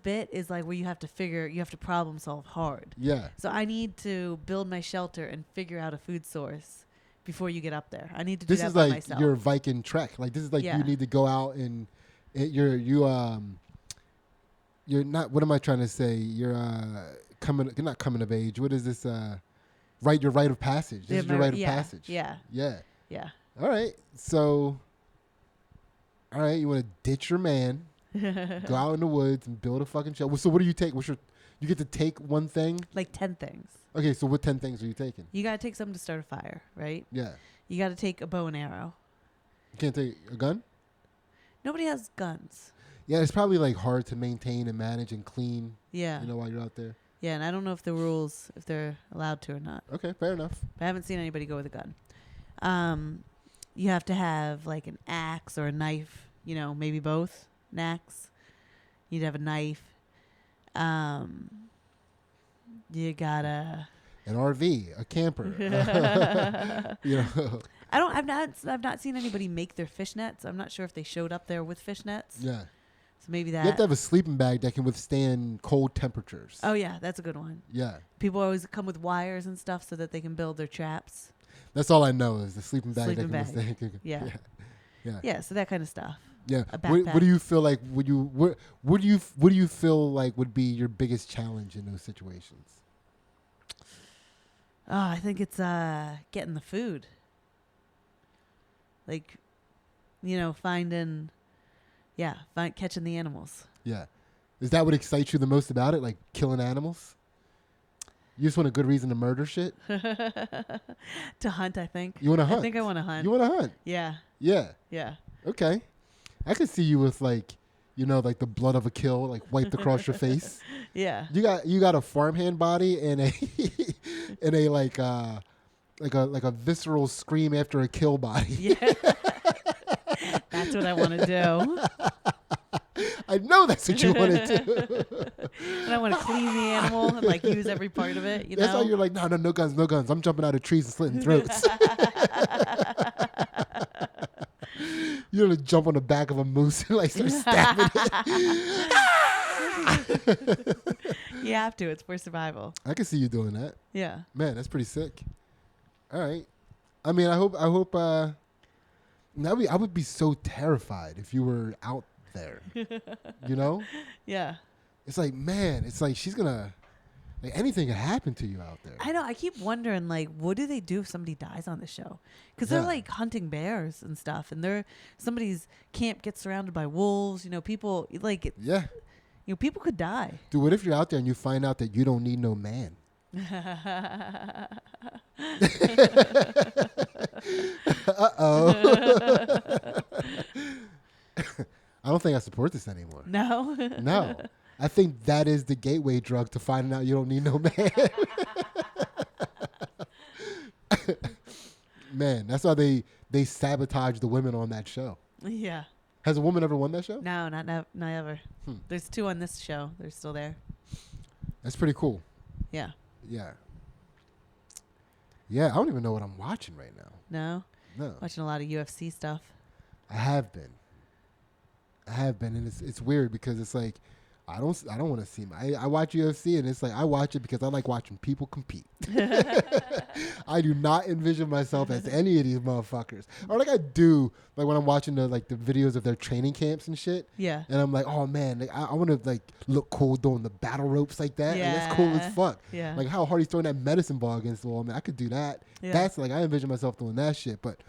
bit is like where you have to problem solve hard. Yeah. So I need to build my shelter and figure out a food source before you get up there. I need to do that by myself. This is like your Viking trek. Like this is like you need to go out and you're not, what am I trying to say? You're not coming of age. What is this? Your rite of passage. This is your rite of passage. Yeah. Yeah. Yeah. All right. So, you want to ditch your man, go out in the woods and build a fucking shelter. So what do you take? You get to take one thing? Like 10 things. Okay, so what 10 things are you taking? You got to take something to start a fire, right? Yeah. You got to take a bow and arrow. You can't take a gun? Nobody has guns. Yeah, it's probably like hard to maintain and manage and clean. Yeah. While you're out there. Yeah, and I don't know if they're allowed to or not. Okay, fair enough. But I haven't seen anybody go with a gun. You have to have like an axe or a knife, maybe both. An axe. You'd have a knife. You gotta an RV, a camper. I've not seen anybody make their fishnets. I'm not sure if they showed up there with fishnets. Yeah. So maybe that. You have to have a sleeping bag that can withstand cold temperatures. Oh yeah, that's a good one. Yeah. People always come with wires and stuff so that they can build their traps. That's all I know is the sleeping bag that can withstand. Yeah. Yeah. So that kind of stuff. Yeah. a backpack. What do you feel like? What do you feel like would be your biggest challenge in those situations? Oh, I think it's getting the food. Like, catching the animals. Yeah. Is that what excites you the most about it? Like killing animals? You just want a good reason to murder shit? To hunt, I think. You want to hunt? I think I want to hunt. You want to hunt? Yeah. Yeah. Yeah. Okay. I could see you with like, like the blood of a kill, like wiped across your face. Yeah. You got a farmhand body and a and a like a visceral scream after a kill body. Yeah. That's what I want to do. I know that's what you want to do. And I want to clean the animal and like use every part of it. That's how you're like, no guns. I'm jumping out of trees and slitting throats. You're gonna jump on the back of a moose and like start stabbing it. You have to. It's for survival. I can see you doing that. Yeah. Man, that's pretty sick. All right. I mean, I hope. I would be so terrified if you were out there. Yeah. It's like, man, it's like she's gonna. Like anything could happen to you out there. I know. I keep wondering, like, what do they do if somebody dies on the show? Because they're like hunting bears and stuff, and somebody's camp gets surrounded by wolves. People like people could die. Dude, what if you're out there and you find out that you don't need no man? Uh-oh. I don't think I support this anymore. No. No. I think that is the gateway drug to finding out you don't need no man. Man, that's why they sabotage the women on that show. Yeah. Has a woman ever won that show? No, not ever. There's 2 on this show. They're still there. That's pretty cool. Yeah. Yeah. Yeah, I don't even know what I'm watching right now. No? No. Watching a lot of UFC stuff. I have been, and it's weird because it's like I don't want to see him. I watch UFC and it's like I watch it because I like watching people compete. I do not envision myself as any of these motherfuckers. Or like I do, like when I'm watching the videos of their training camps and shit. Yeah. And I'm like, oh man, like, I want to like look cool doing the battle ropes like that. Yeah. Like, that's cool as fuck. Yeah. Like how hard he's throwing that medicine ball against the wall. Man, I could do that. Yeah. That's like I envision myself doing that shit, but.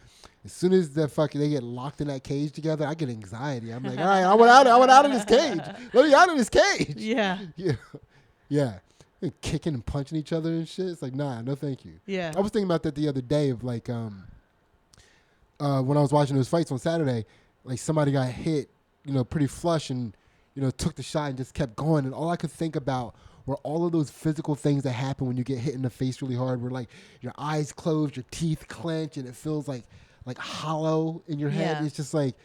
As soon as they get locked in that cage together, I get anxiety. I'm like, all right, I want out of this cage. Let me out of this cage. Yeah. Yeah. Yeah. And kicking and punching each other and shit. It's like, nah, no thank you. Yeah. I was thinking about that the other day of like when I was watching those fights on Saturday, like somebody got hit, pretty flush and, took the shot and just kept going. And all I could think about were all of those physical things that happen when you get hit in the face really hard, where like your eyes close, your teeth clench, and it feels like hollow in your head. It's just like,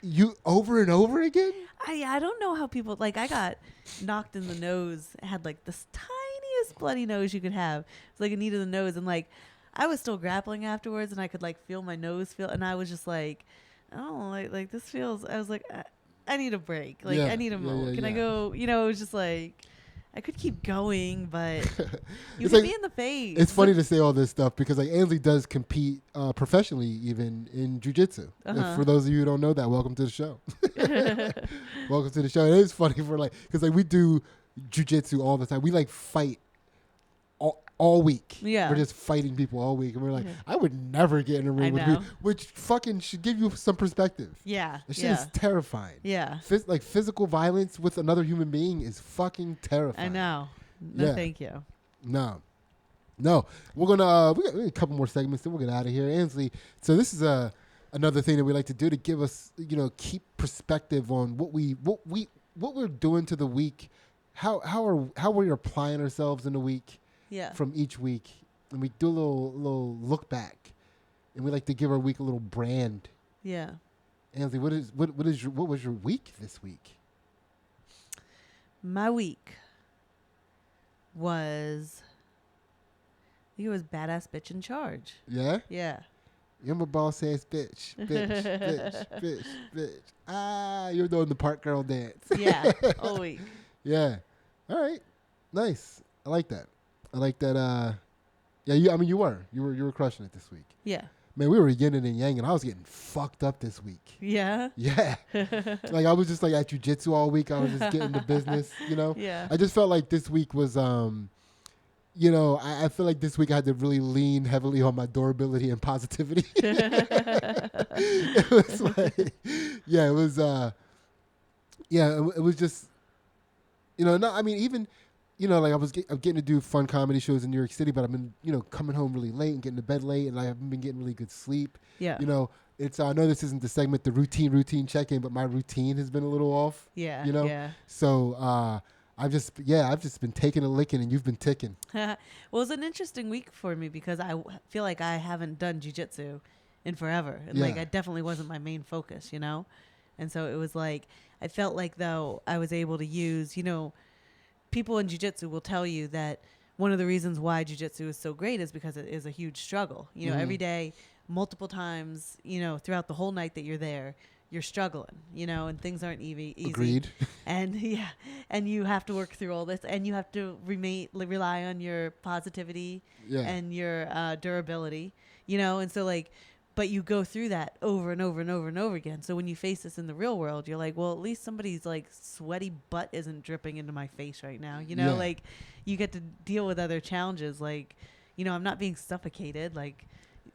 you over and over again. I don't know how people I got knocked in the nose. I had like this tiniest bloody nose you could have. It's like a knee to the nose, and like I was still grappling afterwards, and I could like feel my nose and I was just like, oh, like this feels. I was like, I need a break. Like I need a moment. Can I go? It was just like. I could keep going, but you could be in the face. It's funny to say all this stuff because like Ansley does compete professionally even in jiu-jitsu. For those of you who don't know that, welcome to the show. Welcome to the show. It is funny for because we do jiu-jitsu all the time. We like fight all week. Yeah. We're just fighting people all week. And we're like, I would never get in a ring with you, which fucking should give you some perspective. Yeah. That shit is terrifying. Yeah. Physical violence with another human being is fucking terrifying. I know. No, thank you. No. We're gonna we got a couple more segments, then we'll get out of here. Ansley, so this is another thing that we like to do to give us, keep perspective on what we're doing to the week, how we're applying ourselves in the week. Yeah. From each week, and we do a little look back, and we like to give our week a little brand. Yeah. Ansley, what was your week this week? My week was, I think it was badass bitch in charge. Yeah. Yeah. You're my boss ass bitch, bitch. Ah, you're doing the park girl dance. Yeah. All week. Yeah. All right. Nice. I like that. Yeah, you were crushing it this week. Yeah. Man, we were yin and yang, and I was getting fucked up this week. Yeah. Yeah. Like, I was just, like, at jiu-jitsu all week. I was just getting the business, you know? Yeah. I just felt like this week was, you know, I feel like this week I had to really lean heavily on my durability and positivity. It was like, yeah, it was, it was just, you know, no, I mean, even, you know, like I'm getting to do fun comedy shows in New York City, but I've been, you know, coming home really late and getting to bed late, and I haven't been getting really good sleep. Yeah. You know, it's, I know this isn't the segment, the routine check-in, but my routine has been a little off. Yeah. You know? Yeah. So, I've just been taking a licking, and you've been ticking. Well, it was an interesting week for me because I feel like I haven't done jiu-jitsu in forever. And like, I definitely wasn't my main focus, you know? And so it was like, I felt like though I was able to use, you know, people in jiu-jitsu will tell you that one of the reasons why jiu-jitsu is so great is because it is a huge struggle. You know, every day, multiple times, you know, throughout the whole night that you're there, you're struggling, you know, and things aren't easy. Agreed. And yeah, and you have to work through all this, and you have to rely on your positivity and your durability, you know, and so like, but you go through that over and over and over and over again. So when you face this in the real world, you're like, well, at least somebody's like sweaty butt isn't dripping into my face right now. You know, like you get to deal with other challenges. Like, you know, I'm not being suffocated. Like,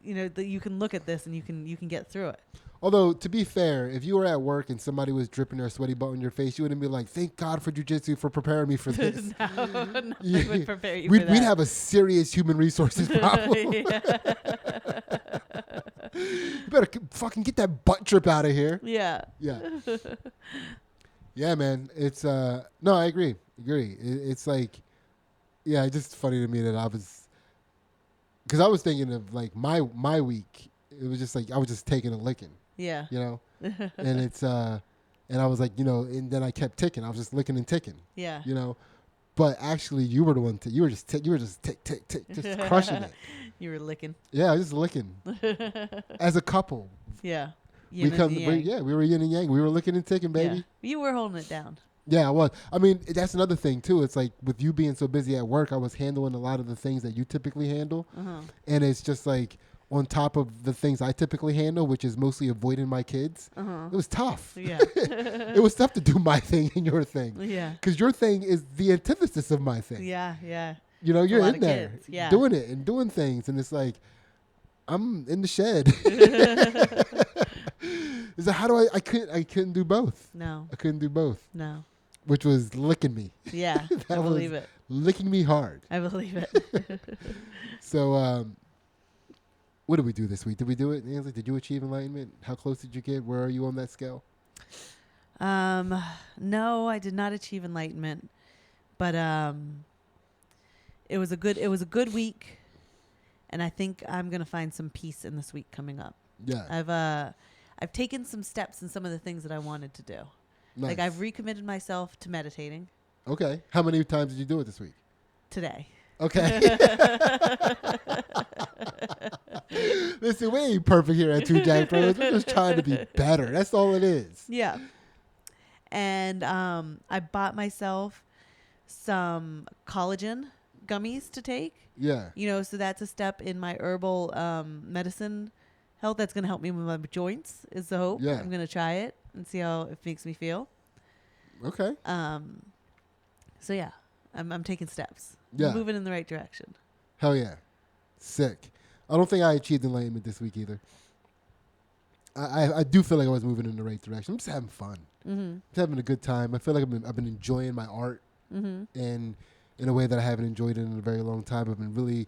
you know, you can look at this and you can get through it. Although, to be fair, if you were at work and somebody was dripping their sweaty butt on your face, you wouldn't be like, thank God for jiu-jitsu for preparing me for this. No, nothing would prepare you for that. We'd have a serious human resources problem. You better fucking get that butt drip out of here. Yeah. Yeah. Yeah, man. It's, no, I agree. It's like, yeah, it's just funny to me that I was, because I was thinking of like my week. It was just like, I was just taking a licking. Yeah. You know? And it's, and I was like, you know, and then I kept ticking. I was just licking and ticking. Yeah. You know? But actually, you were the one, you were just tick, just crushing it. You were licking. Yeah, just licking. As a couple. Yeah. We were yin and yang. We were licking and ticking, baby. Yeah. You were holding it down. Yeah, I was. I mean, that's another thing, too. It's like, with you being so busy at work, I was handling a lot of the things that you typically handle. Uh-huh. And it's just like, on top of the things I typically handle, which is mostly avoiding my kids, it was tough. Yeah. It was tough to do my thing and your thing. Yeah. Because your thing is the antithesis of my thing. Yeah, yeah. You know, you're in there doing it and doing things. And it's like, I'm in the shed. It's like, how do I couldn't do both. No. I couldn't do both. No. Which was licking me. Yeah, I believe it. Licking me hard. I believe it. So, what did we do this week? Did we do it, Ansley? Did you achieve enlightenment? How close did you get? Where are you on that scale? No, I did not achieve enlightenment, but it was a good week, and I think I'm gonna find some peace in this week coming up. Yeah, I've taken some steps in some of the things that I wanted to do. Nice. Like I've recommitted myself to meditating. Okay, how many times did you do it this week? Today. Okay. Listen, we ain't perfect here at Two Jack Bros. We're just trying to be better. That's all it is. Yeah. And I bought myself some collagen gummies to take. Yeah. You know, so that's a step in my herbal medicine health that's going to help me with my joints is the hope. Yeah. I'm going to try it and see how it makes me feel. Okay. So yeah, I'm taking steps. Yeah. I'm moving in the right direction. Hell yeah. Sick. I don't think I achieved enlightenment this week either. I do feel like I was moving in the right direction. I'm just having fun. Mm-hmm. Just having a good time. I feel like I've been enjoying my art and in a way that I haven't enjoyed it in a very long time. I've been really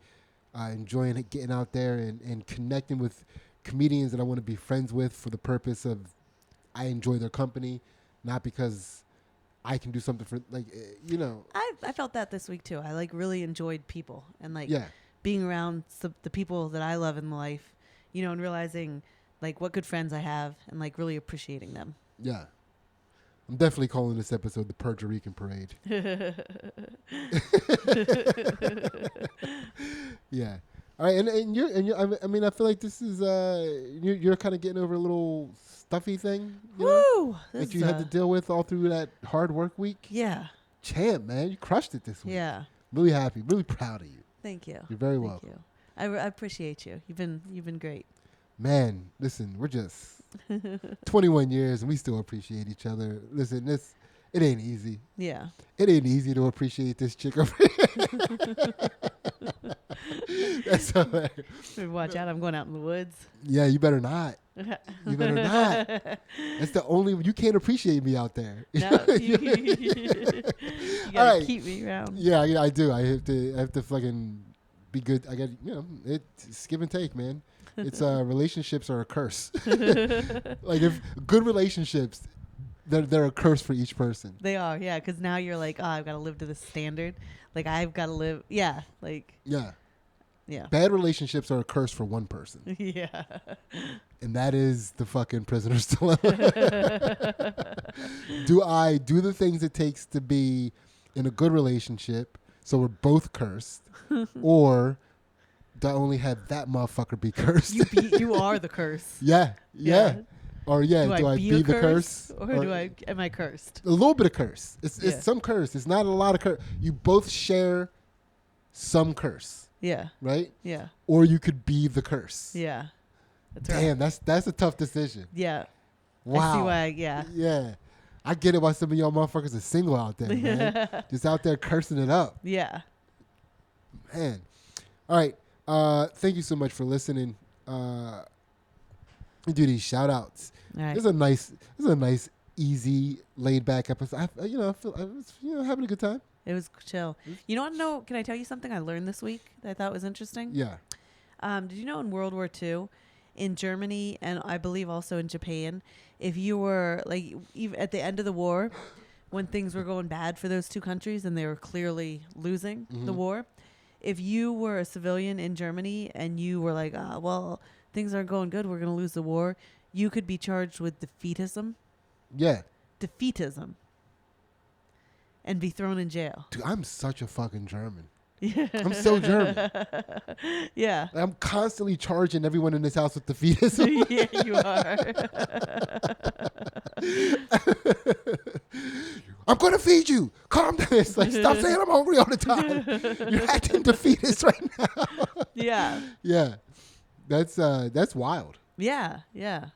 enjoying it, getting out there and connecting with comedians that I want to be friends with for the purpose of I enjoy their company, not because I can do something for, like, you know. I felt that this week too. I like really enjoyed people and like yeah. being around the people that I love in life, you know, and realizing like what good friends I have and like really appreciating them. Yeah. I'm definitely calling this episode the Purge Rican Parade. Yeah. All right, and you're I mean, I feel like this is you're kind of getting over a little stuffy thing, you know, that you had to deal with all through that hard work week. Yeah. Champ, man, you crushed it this week. Yeah. Really happy, really proud of you. Thank you. You're very welcome. Thank you. I appreciate you. You've been great. Man, listen, we're just 21 years and we still appreciate each other. Listen, it ain't easy. Yeah. It ain't easy to appreciate this chick over here. That's hilarious. Watch out, I'm going out in the woods. Yeah, you better not. You better not. That's the only you can't appreciate me out there. No, you gotta keep me around. Yeah, I do. I have to fucking be good. I got it's give and take, man. It's relationships are a curse. Like if good relationships, they're a curse for each person. They are, yeah, because now you're like, oh, I've got to live to this standard. Like I've got to live, yeah, like yeah. Yeah. Bad relationships are a curse for one person. Yeah. And that is the fucking prisoner's dilemma. Do I do the things it takes to be in a good relationship so we're both cursed? Or do I only have that motherfucker be cursed? You are the curse. Yeah. Or do I be the curse? Or am I cursed? A little bit of curse. It's some curse. It's not a lot of curse. You both share some curse. Yeah. Right? Yeah. Or you could be the curse. Yeah. That's Damn, right. that's a tough decision. Yeah. Wow. I see why, yeah. Yeah. I get it why some of y'all motherfuckers are single out there, man. Just out there cursing it up. Yeah. Man. All right. Thank you so much for listening. We do these shout outs. All right. This is a nice, easy, laid back episode. I feel I was having a good time. It was chill. You don't know, can I tell you something I learned this week that I thought was interesting? Yeah. Did you know in World War II, in Germany, and I believe also in Japan, if you were, like, even at the end of the war, when things were going bad for those two countries and they were clearly losing the war, if you were a civilian in Germany and you were like, well, things aren't going good, we're going to lose the war, you could be charged with defeatism. Yeah. Defeatism. And be thrown in jail. Dude, I'm such a fucking German. Yeah. I'm so German. Yeah. I'm constantly charging everyone in this house with defeatism. Yeah, you are. I'm going to feed you. Calm down. It's like, stop saying I'm hungry all the time. You're acting defeatist right now. Yeah. Yeah. That's wild. Yeah. Yeah.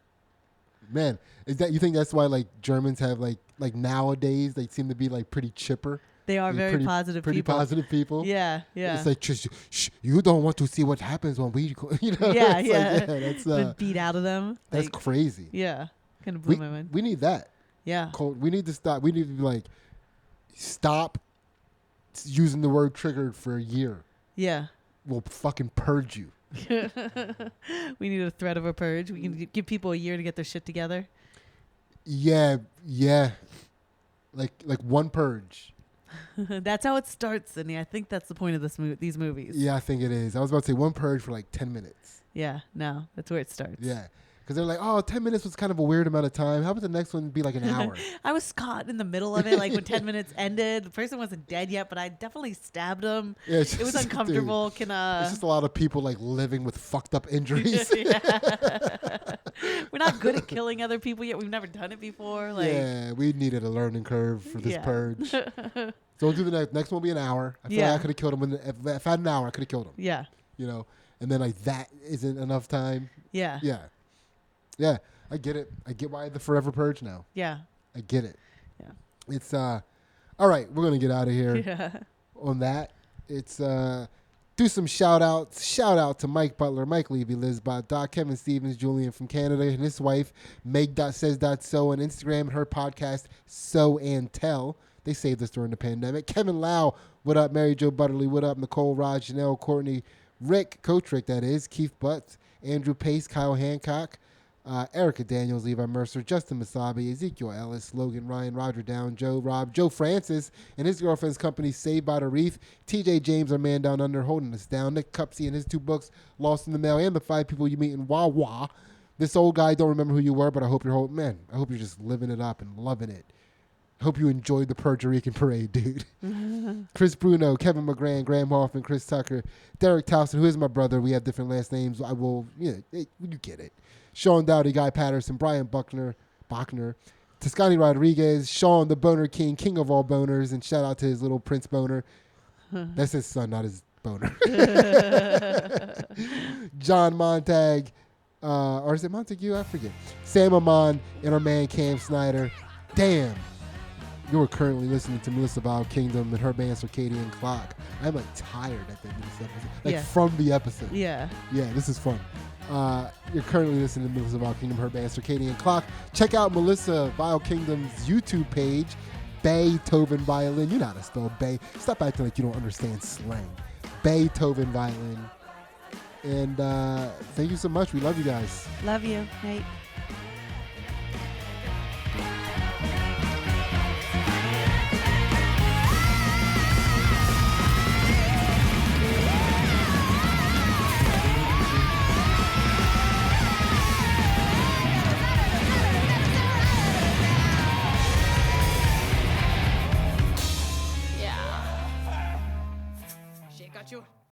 Man, you think that's why like Germans have like nowadays they seem to be like pretty chipper? They are very positive people. Pretty positive people. Yeah, yeah. It's like, shh, you don't want to see what happens when we, Yeah, yeah. That's beat out of them. That's like, crazy. Yeah, kind of blew my mind. We need that. Yeah. We need to stop. We need to be like, stop using the word triggered for a year. Yeah. We'll fucking purge you. We need a threat of a purge. We can give people a year to get their shit together. Yeah. Like one purge. That's how it starts, Sidney. I think that's the point of these movies. Yeah, I think it is. I was about to say one purge for like 10 minutes. Yeah, no, that's where it starts. Yeah. Because they're like, 10 minutes was kind of a weird amount of time. How about the next one be like an hour? I was caught in the middle of it, like when 10 minutes ended. The person wasn't dead yet, but I definitely stabbed him. Yeah, it was uncomfortable. Dude, it's just a lot of people like living with fucked up injuries. We're not good at killing other people yet. We've never done it before. Like, yeah, we needed a learning curve for this purge. So we'll do the next one will be an hour. I feel like I could have killed him. If I had an hour, I could have killed him. Yeah. And then like that isn't enough time. Yeah. Yeah. Yeah. I get it. I get why the forever purge now. Yeah. I get it. Yeah. It's all right, we're gonna get out of here. Yeah. On that. It's do some shout outs. Shout out to Mike Butler, Mike Levy, Lizbot, Doc, Kevin Stevens, Julian from Canada, and his wife, Meg.says.so on Instagram, and her podcast, So and Tell. They saved us during the pandemic. Kevin Lau, what up? Mary Jo Butterly, what up? Nicole, Raj, Janelle, Courtney, Rick, Coach Rick, that is, Keith Butts, Andrew Pace, Kyle Hancock, Erica Daniels, Levi Mercer, Justin Masabi, Ezekiel Ellis, Logan Ryan, Roger Down, Joe Rob, Joe Francis, and his girlfriend's company, Saved by the Reef, TJ James, our man down under, holding us down, Nick Cupsey and his 2 books, Lost in the Mail, and the 5 people you meet in Wawa. This old guy, don't remember who you were, but I hope you're I hope you're just living it up and loving it. I hope you enjoyed the Purge Rican parade, dude. Chris Bruno, Kevin McGran, Graham Hoffman, Chris Tucker, Derek Towson, who is my brother. We have different last names. You get it. Sean Dowdy, Guy Patterson, Brian Bachner, Toscani Rodriguez, Sean the Boner King, king of all boners, and shout out to his little Prince Boner. That's his son, not his boner. John Montag, Or is it Montague? I forget. Sam Amon and our man Cam Snyder. Damn. You are currently listening to Melissa Vile Kingdom and her band Circadian Clock. I'm like tired at the end of this episode. Like from the episode. Yeah. Yeah, this is fun. You're currently listening to Melissa Vile Kingdom, her band Circadian Clock. Check out Melissa Vile Kingdom's YouTube page, Beethoven Violin. You know how to spell Bay. Stop acting like you don't understand slang. Beethoven Violin. And thank you so much. We love you guys. Love you. Night.